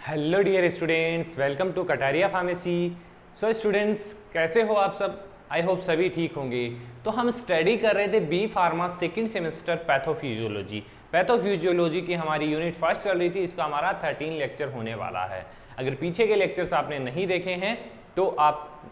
Hello dear students, welcome to Kataria pharmacy. So students, कैसे हो आप सब? आई होप सभी ठीक होंगे। तो हम स्टडी कर रहे थे B pharma second semester pathophysiology. Pathophysiology की हमारी यूनिट फर्स्ट चल रही थी, इसका हमारा 13 लेक्चर होने वाला है। अगर पीछे के लेक्चर्स आपने नहीं देखे हैं तो आप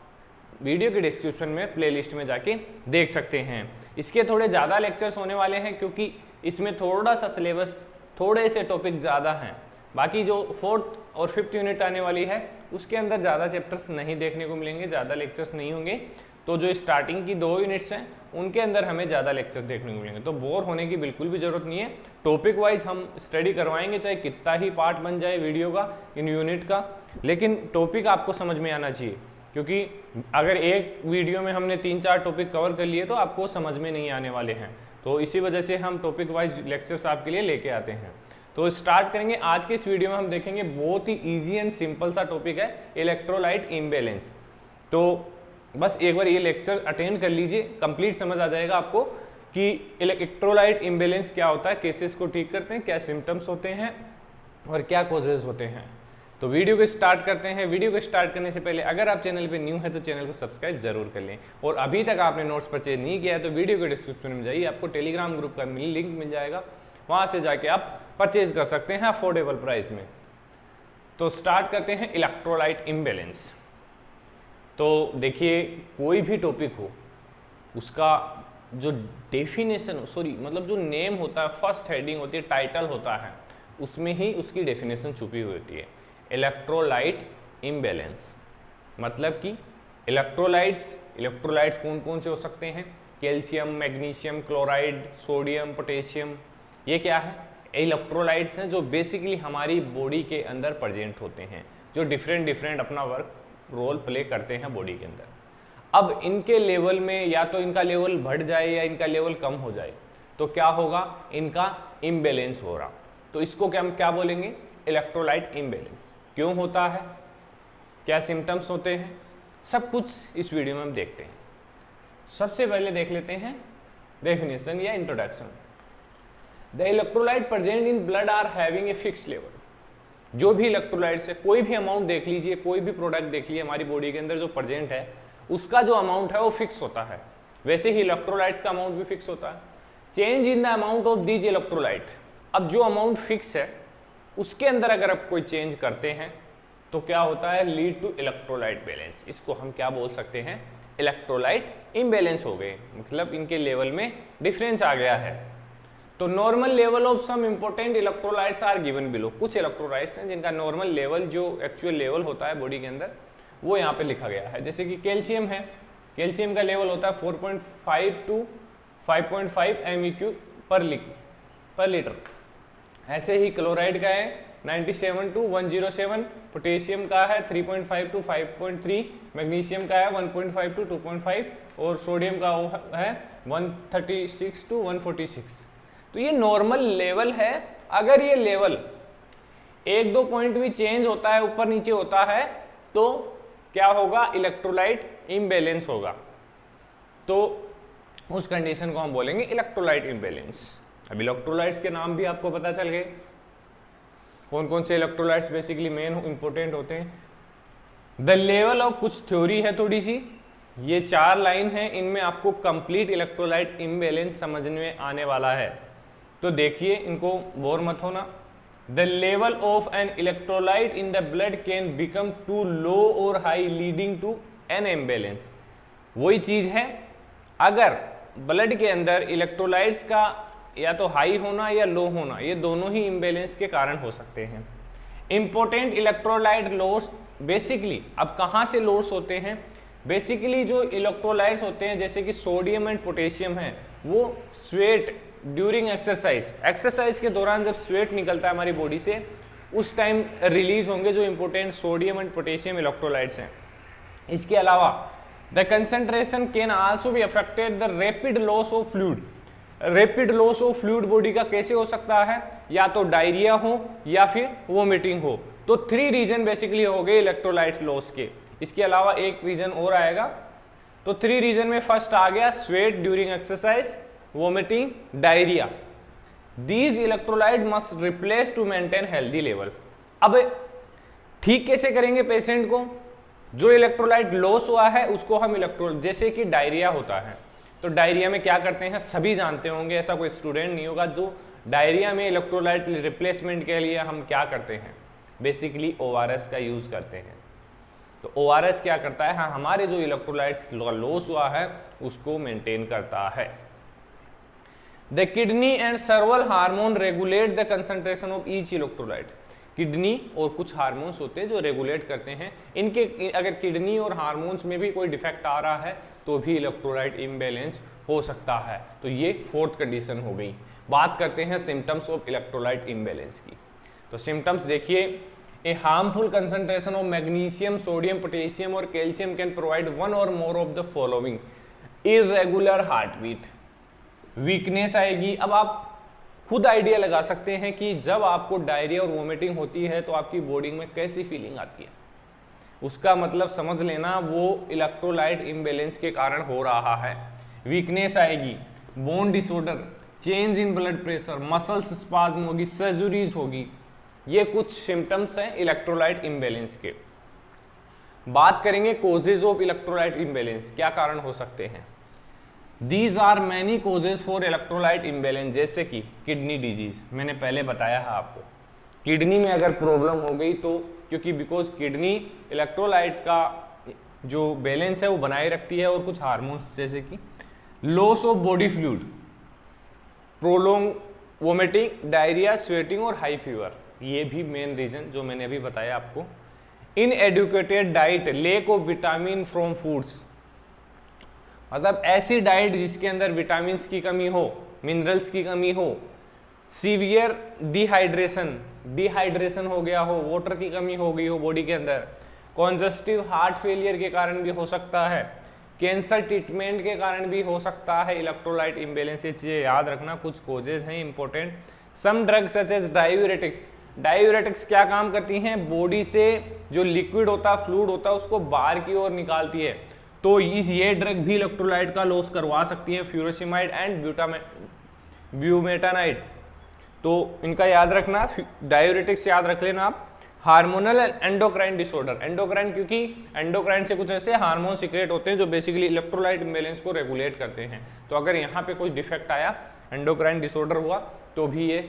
वीडियो के डिस्क्रिप्शन में प्लेलिस्ट में जाके देख सकते हैं। इसके थोड़े ज़्यादा लेक्चर्स होने वाले हैं क्योंकि इसमें थोड़ा सा सिलेबस, थोड़े से टॉपिक ज़्यादा हैं। बाकी जो 4th और 5th यूनिट आने वाली है उसके अंदर ज़्यादा चैप्टर्स नहीं देखने को मिलेंगे, ज़्यादा लेक्चर्स नहीं होंगे। तो जो स्टार्टिंग की 2 यूनिट्स हैं उनके अंदर हमें ज़्यादा लेक्चर्स देखने को मिलेंगे। तो बोर होने की बिल्कुल भी ज़रूरत नहीं है। टॉपिक वाइज हम स्टडी करवाएंगे, चाहे कितना ही पार्ट बन जाए वीडियो का, इन यूनिट का, लेकिन टॉपिक आपको समझ में आना चाहिए। क्योंकि अगर एक वीडियो में हमने 3-4 टॉपिक कवर कर लिए तो आपको समझ में नहीं आने वाले हैं। तो इसी वजह से हम टॉपिक वाइज लेक्चर्स आपके लिए लेके आते हैं। तो स्टार्ट करेंगे। आज के इस वीडियो में हम देखेंगे बहुत ही इजी एंड सिंपल सा टॉपिक है, इलेक्ट्रोलाइट इम्बैलेंस। तो बस एक बार ये लेक्चर अटेंड कर लीजिए, कंप्लीट समझ आ जाएगा आपको कि इलेक्ट्रोलाइट इम्बैलेंस क्या होता है, कैसे इसको ठीक करते हैं, क्या सिम्टम्स होते हैं और क्या कॉजेज होते हैं। तो वीडियो को स्टार्ट करते हैं। वीडियो को स्टार्ट करने से पहले अगर आप चैनल पे न्यू है तो चैनल को सब्सक्राइब जरूर कर लें, और अभी तक आपने नोट्स परचेज नहीं किया है तो वीडियो के डिस्क्रिप्शन में जाइए, आपको टेलीग्राम ग्रुप का लिंक मिल जाएगा, वहाँ से जाके आप परचेज कर सकते हैं अफोर्डेबल प्राइस में। तो स्टार्ट करते हैं इलेक्ट्रोलाइट इम्बैलेंस। तो देखिए, कोई भी टॉपिक हो उसका जो डेफिनेशन, मतलब जो नेम होता है, फर्स्ट हेडिंग होती है, टाइटल होता है, उसमें ही उसकी डेफिनेशन छुपी हुई होती है। इलेक्ट्रोलाइट इम्बैलेंस मतलब कि इलेक्ट्रोलाइट्स कौन कौन से हो सकते हैं? Calcium, magnesium, chloride, sodium, potassium. ये क्या है? इलेक्ट्रोलाइट्स हैं जो बेसिकली हमारी बॉडी के अंदर प्रेजेंट होते हैं, जो डिफरेंट अपना रोल प्ले करते हैं बॉडी के अंदर। अब इनके लेवल में या तो इनका लेवल बढ़ जाए या इनका लेवल कम हो जाए तो क्या होगा? इनका इम्बैलेंस हो रहा। तो इसको क्या बोलेंगे? Electrolyte imbalance. क्यों होता है, क्या सिम्टम्स होते हैं, सब कुछ इस वीडियो में हम देखते हैं। सबसे पहले देख लेते हैं डेफिनेशन या introduction. The electrolyte present in blood are having a fix level. जो भी इलेक्ट्रोलाइट्स है, कोई भी अमाउंट देख लीजिए, कोई भी प्रोडक्ट देख लीजिए हमारी बॉडी के अंदर जो प्रेजेंट है, उसका जो अमाउंट है वो फिक्स होता है। वैसे ही इलेक्ट्रोलाइट्स का अमाउंट भी फिक्स होता है। Change in the amount of these electrolyte, अब जो अमाउंट फिक्स है उसके अंदर अगर आप कोई चेंज करते हैं तो क्या होता है? Lead to electrolyte balance. इसको हम क्या बोल सकते हैं? इलेक्ट्रोलाइट इम्बैलेंस हो गए, मतलब इनके लेवल में डिफरेंस आ गया है। तो normal level of some important electrolytes are given below. कुछ इलेक्ट्रोलाइट्स हैं जिनका नॉर्मल लेवल, जो एक्चुअल लेवल होता है बॉडी के अंदर, वो यहाँ पे लिखा गया है। जैसे कि कैल्शियम है, कैल्शियम का लेवल होता है 4.5 to 5.5 MEQ पर लीटर। ऐसे ही क्लोराइड का है 97 to 107, पोटेशियम का है 3.5 to 5.3, मैग्नीशियम का है 1.5 to 2.5 और सोडियम का है 136 to 146। तो ये नॉर्मल लेवल है। अगर ये लेवल 1-2 पॉइंट भी चेंज होता है, ऊपर नीचे होता है, तो क्या होगा? इलेक्ट्रोलाइट इम्बैलेंस होगा। तो उस कंडीशन को हम बोलेंगे इलेक्ट्रोलाइट इम्बैलेंस। अब इलेक्ट्रोलाइट्स के नाम भी आपको पता चल गए, कौन कौन से इलेक्ट्रोलाइट्स बेसिकली मेन इंपॉर्टेंट होते हैं। द लेवल ऑफ, कुछ थ्योरी है थोड़ी सी, ये 4 लाइन है, इनमें आपको कंप्लीट इलेक्ट्रोलाइट इम्बैलेंस समझ में आने वाला है। तो देखिए, इनको बोर मत होना। The level of an electrolyte in the blood can become too low or high leading to an imbalance. वही चीज है, अगर ब्लड के अंदर इलेक्ट्रोलाइट्स का या तो हाई होना या लो होना, ये दोनों ही इम्बैलेंस के कारण हो सकते हैं। इंपॉर्टेंट इलेक्ट्रोलाइट लॉस, बेसिकली अब कहाँ से लॉस होते हैं? बेसिकली जो इलेक्ट्रोलाइट्स होते हैं जैसे कि सोडियम एंड पोटेशियम है, वो स्वेट ड्यूरिंग एक्सरसाइज के दौरान जब स्वेट निकलता है हमारी बॉडी से, उस टाइम रिलीज होंगे जो important sodium and potassium electrolytes हैं। इसके अलावा the concentration can also be affected the rapid loss of fluid. Rapid loss of fluid body का कैसे हो सकता है? या तो डायरिया हो या फिर वोमिटिंग हो। तो 3 रीजन बेसिकली हो गए इलेक्ट्रोलाइट लॉस के। इसके अलावा एक रीजन और आएगा। तो 3 रीजन में फर्स्ट आ गया sweat during exercise, vomiting, diarrhea. These electrolyte must replace to maintain healthy level. अब ठीक कैसे करेंगे पेशेंट को? जो इलेक्ट्रोलाइट लॉस हुआ है उसको हम जैसे कि डायरिया होता है, तो डायरिया में क्या करते हैं सभी जानते होंगे, ऐसा कोई स्टूडेंट नहीं होगा जो डायरिया में इलेक्ट्रोलाइट रिप्लेसमेंट के लिए हम क्या करते हैं, बेसिकली ORS का यूज करते हैं। तो ORS क्या करता है, हाँ हमारे जो इलेक्ट्रोलाइट्स लॉस हुआ है उसको मेंटेन करता है। The kidney and सर्वल hormone regulate the concentration of each electrolyte. Kidney और कुछ हार्मोन्स होते हैं जो रेगुलेट करते हैं, इनके अगर किडनी और हार्मोन्स में भी कोई डिफेक्ट आ रहा है तो भी इलेक्ट्रोलाइट इम्बैलेंस हो सकता है। तो ये फोर्थ कंडीशन हो गई। बात करते हैं सिम्टम्स ऑफ इलेक्ट्रोलाइट इम्बैलेंस की। तो सिम्टम्स देखिए, a harmful concentration of magnesium, sodium, potassium और calcium can provide one or more of the following. Irregular heart beat, weakness आएगी। अब आप खुद आइडिया लगा सकते हैं कि जब आपको डायरिया और वोमिटिंग होती है तो आपकी बॉडी में कैसी फीलिंग आती है, उसका मतलब समझ लेना वो इलेक्ट्रोलाइट इम्बैलेंस के कारण हो रहा है। वीकनेस आएगी, bone disorder, change in blood pressure, muscles spasm होगी, सर्जरीज होगी। ये कुछ सिम्टम्स हैं इलेक्ट्रोलाइट इम्बैलेंस के। बात करेंगे कोजेज ऑफ इलेक्ट्रोलाइट इम्बैलेंस, क्या कारण हो सकते हैं। These are many causes for electrolyte imbalance, जैसे कि किडनी डिजीज, मैंने पहले बताया है आपको। किडनी में अगर प्रॉब्लम हो गई तो क्योंकि बिकॉज किडनी इलेक्ट्रोलाइट का जो बैलेंस है वो बनाए रखती है, और कुछ हार्मोन्स जैसे कि loss of body fluid, prolong vomiting, diarrhoea, sweating और हाई फीवर, ये भी मेन रीजन जो मैंने अभी बताया आपको। Uneducated diet, lack of vitamin from foods, मतलब ऐसी डाइट जिसके अंदर विटामिन की कमी हो, मिनरल्स की कमी हो। सीवियर डिहाइड्रेशन, डिहाइड्रेशन हो गया हो, वाटर की कमी हो गई हो बॉडी के अंदर। कॉन्जस्टिव हार्ट फेलियर के कारण भी हो सकता है, कैंसर ट्रीटमेंट के कारण भी हो सकता है इलेक्ट्रोलाइट इम्बैलेंस। ये चीजें याद रखना, कुछ कोजेज हैं important. Some drugs such as diuretics, diuretics क्या काम करती हैं, बॉडी से जो लिक्विड होता है, फ्लूइड होता है, उसको बाहर की ओर निकालती है। तो ये ड्रग भी इलेक्ट्रोलाइट का लॉस करवा सकती है, फ्यूरोसिमाइड एंड ब्यूमेटानाइड। तो इनका याद रखना, डायूरेटिक्स याद रख लेना आप। हार्मोनल एंडोक्राइन डिसऑर्डर, एंडोक्राइन क्योंकि एंडोक्राइन से कुछ ऐसे हार्मोन सीक्रेट होते हैं जो बेसिकली इलेक्ट्रोलाइट इम्बैलेंस को रेगुलेट करते हैं। तो अगर यहाँ पे कोई डिफेक्ट आया, एंडोक्राइन डिसऑर्डर हुआ, तो भी ये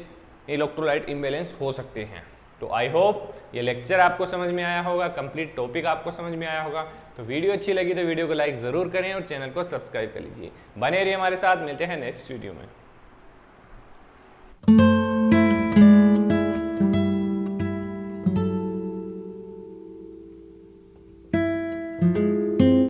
इलेक्ट्रोलाइट इम्बैलेंस हो सकते हैं। तो आई होप ये लेक्चर आपको समझ में आया होगा, कंप्लीट टॉपिक आपको समझ में आया होगा। तो वीडियो अच्छी लगी तो वीडियो को लाइक जरूर करें और चैनल को सब्सक्राइब कर लीजिए। बने रहिए हमारे साथ, मिलते हैं नेक्स्ट वीडियो में।